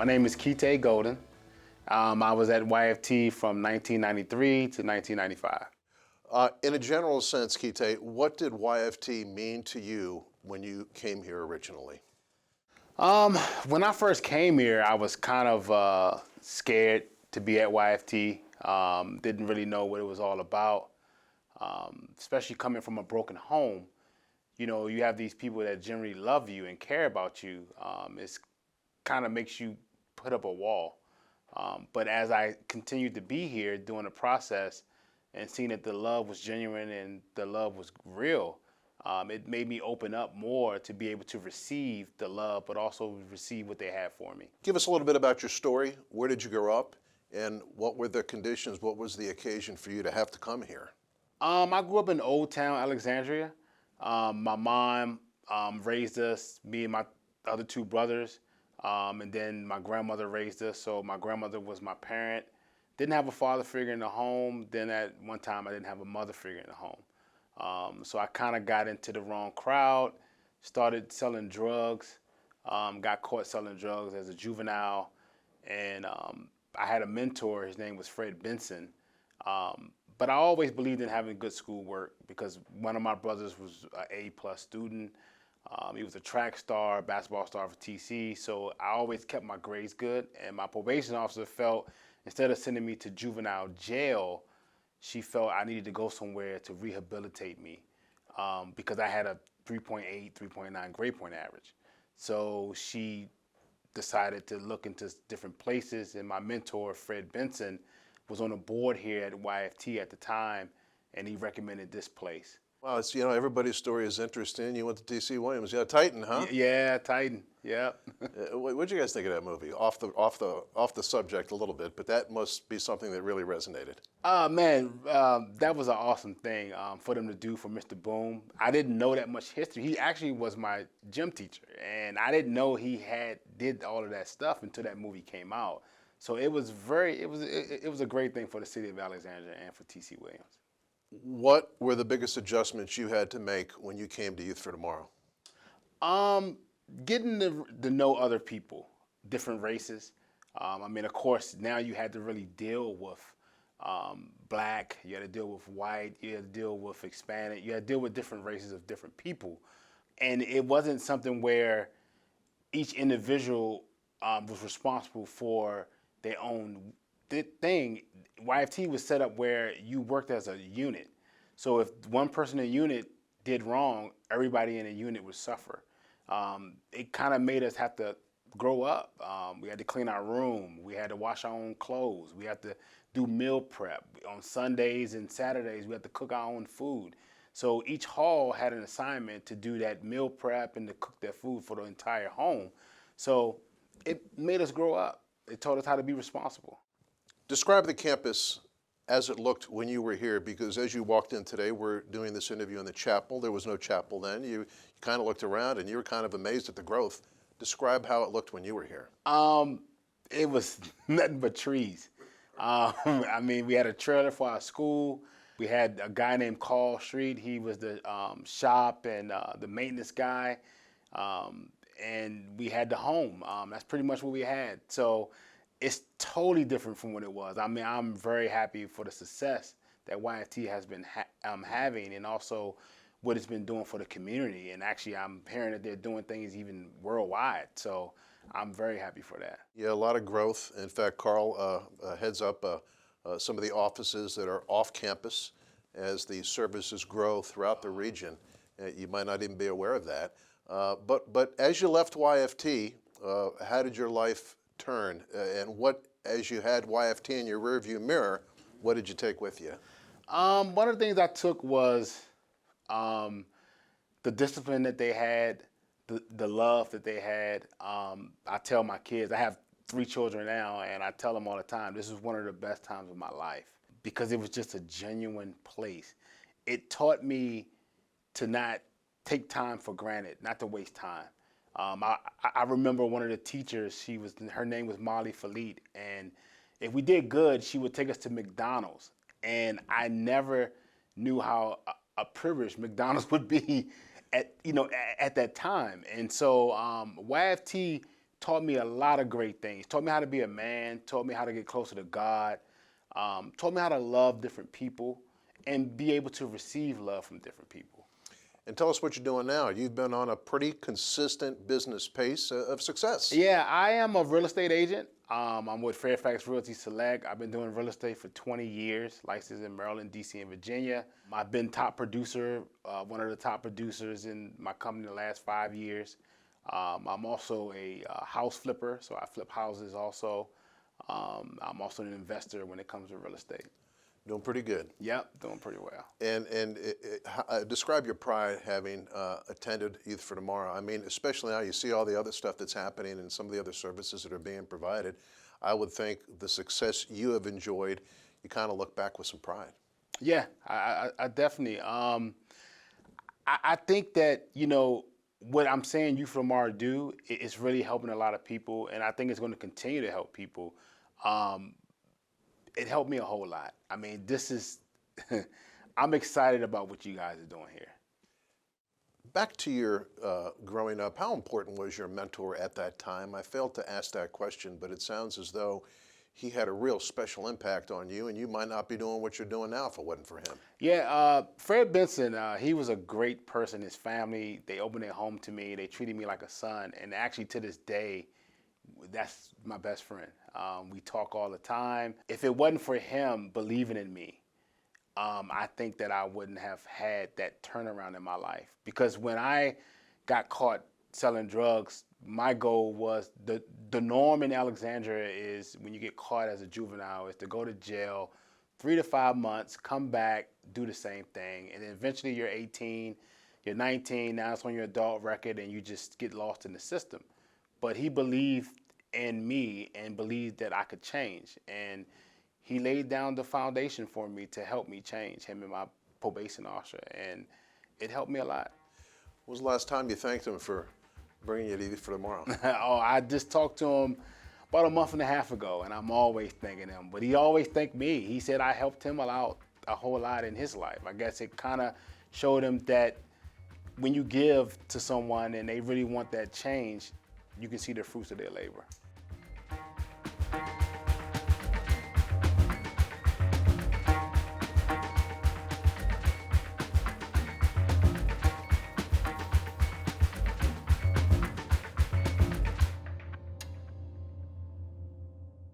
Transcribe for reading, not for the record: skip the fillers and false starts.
My name is Ketaa Golden. I was at YFT from 1993 to 1995. In a general sense, Ketaa, what did YFT mean to you when you came here originally? When I first came here, I was kind of scared to be at YFT. Didn't really know what it was all about, especially coming from a broken home. You know, you have these people that generally love you and care about you. It's kind of makes you put up a wall. But as I continued to be here doing the process and seeing that the love was genuine and the love was real, it made me open up more to be able to receive the love, but also receive what they have for me. Give us a little bit about your story. Where did you grow up? And what were the conditions? What was the occasion for you to have to come here? I grew up in Old Town, Alexandria. My mom raised us, me and my other two brothers, and then my grandmother raised us. So my grandmother was my parent. Didn't have a father figure in the home. Then at one time I didn't have a mother figure in the home. So I kind of got into the wrong crowd, started selling drugs, got caught selling drugs as a juvenile, and I had a mentor. His name was Fred Benson. But I always believed in having good schoolwork because one of my brothers was an A+ student. He was a track star, basketball star for TC. So I always kept my grades good. And my probation officer felt instead of sending me to juvenile jail, she felt I needed to go somewhere to rehabilitate me because I had a 3.8, 3.9 grade point average. So she decided to look into different places. And my mentor, Fred Benson, was on a board here at YFT at the time, and he recommended this place. Wow, it's, everybody's story is interesting. You went to T.C. Williams. Yeah, Titan, huh? Yeah, Titan. Yep. What'd you guys think of that movie? Off the subject a little bit, but that must be something that really resonated. Man, that was an awesome thing for them to do for Mr. Boom. I didn't know that much history. He actually was my gym teacher, and I didn't know he did all of that stuff until that movie came out. So it was a great thing for the city of Alexandria and for T.C. Williams. What were the biggest adjustments you had to make when you came to Youth for Tomorrow? Getting to know other people, different races. I mean, of course, now you had to really deal with black, you had to deal with white, you had to deal with Hispanic, you had to deal with different races of different people. And it wasn't something where each individual was responsible for their own thing. YFT was set up where you worked as a unit. So if one person in a unit did wrong, everybody in a unit would suffer. It kind of made us have to grow up. We had to clean our room. We had to wash our own clothes. We had to do meal prep. On Sundays and Saturdays, we had to cook our own food. So each hall had an assignment to do that meal prep and to cook their food for the entire home. So it made us grow up. It taught us how to be responsible. Describe the campus as it looked when you were here, because as you walked in today, we're doing this interview in the chapel. There was no chapel then. You kind of looked around and you were kind of amazed at the growth. Describe how it looked when you were here. It was nothing but trees. I mean, we had a trailer for our school. We had a guy named Carl Street. He was the shop and the maintenance guy. And we had the home. That's pretty much what we had. So it's totally different from what it was. I mean, I'm very happy for the success that YFT has been having, and also what it's been doing for the community. And actually, I'm hearing that they're doing things even worldwide. So I'm very happy for that. Yeah, a lot of growth. In fact, Carl heads up some of the offices that are off campus as the services grow throughout the region. You might not even be aware of that. But as you left YFT, how did your life turn? And what, as you had YFT in your rearview mirror, what did you take with you? One of the things I took was the discipline that they had, the love that they had. I tell my kids, I have 3 children now, and I tell them all the time, this is one of the best times of my life because it was just a genuine place. It taught me to not take time for granted, not to waste time. I remember one of the teachers, her name was Molly Falit, and if we did good, she would take us to McDonald's. And I never knew how a privilege McDonald's would be at that time. And so YFT taught me a lot of great things. Taught me how to be a man, taught me how to get closer to God, taught me how to love different people and be able to receive love from different people. And tell us what you're doing now. You've been on a pretty consistent business pace of success. Yeah, I am a real estate agent. I'm with Fairfax Realty Select. I've been doing real estate for 20 years, licensed in Maryland, DC, and Virginia. I've been top producer, one of the top producers in my company the last 5 years. I'm also a house flipper, so I flip houses also. I'm also an investor when it comes to real estate. Doing pretty good. Yep, doing pretty well. And describe your pride having attended Youth for Tomorrow. I mean, especially now you see all the other stuff that's happening and some of the other services that are being provided. I would think the success you have enjoyed, you kind of look back with some pride. Yeah, I definitely. I think that, what I'm saying Youth for Tomorrow do, it's really helping a lot of people, and I think it's going to continue to help people. It helped me a whole lot. I mean, I'm excited about what you guys are doing here. Back to your growing up, how important was your mentor at that time? I failed to ask that question, but it sounds as though he had a real special impact on you, and you might not be doing what you're doing now if it wasn't for him. Yeah, Fred Benson, he was a great person. His family, they opened their home to me. They treated me like a son, and actually to this day, that's my best friend. We talk all the time. If it wasn't for him believing in me, I think that I wouldn't have had that turnaround in my life. Because when I got caught selling drugs, my goal was, the norm in Alexandria is when you get caught as a juvenile is to go to jail 3 to 5 months, come back, do the same thing, and then eventually you're 18, you're 19, now it's on your adult record and you just get lost in the system. But he believed in me and believed that I could change. And he laid down the foundation for me to help me change, him and my probation officer, and it helped me a lot. When was the last time you thanked him for bringing you to Youth for Tomorrow? Oh, I just talked to him about a month and a half ago, and I'm always thanking him. But he always thanked me. He said I helped him out a whole lot in his life. I guess it kind of showed him that when you give to someone and they really want that change, you can see the fruits of their labor.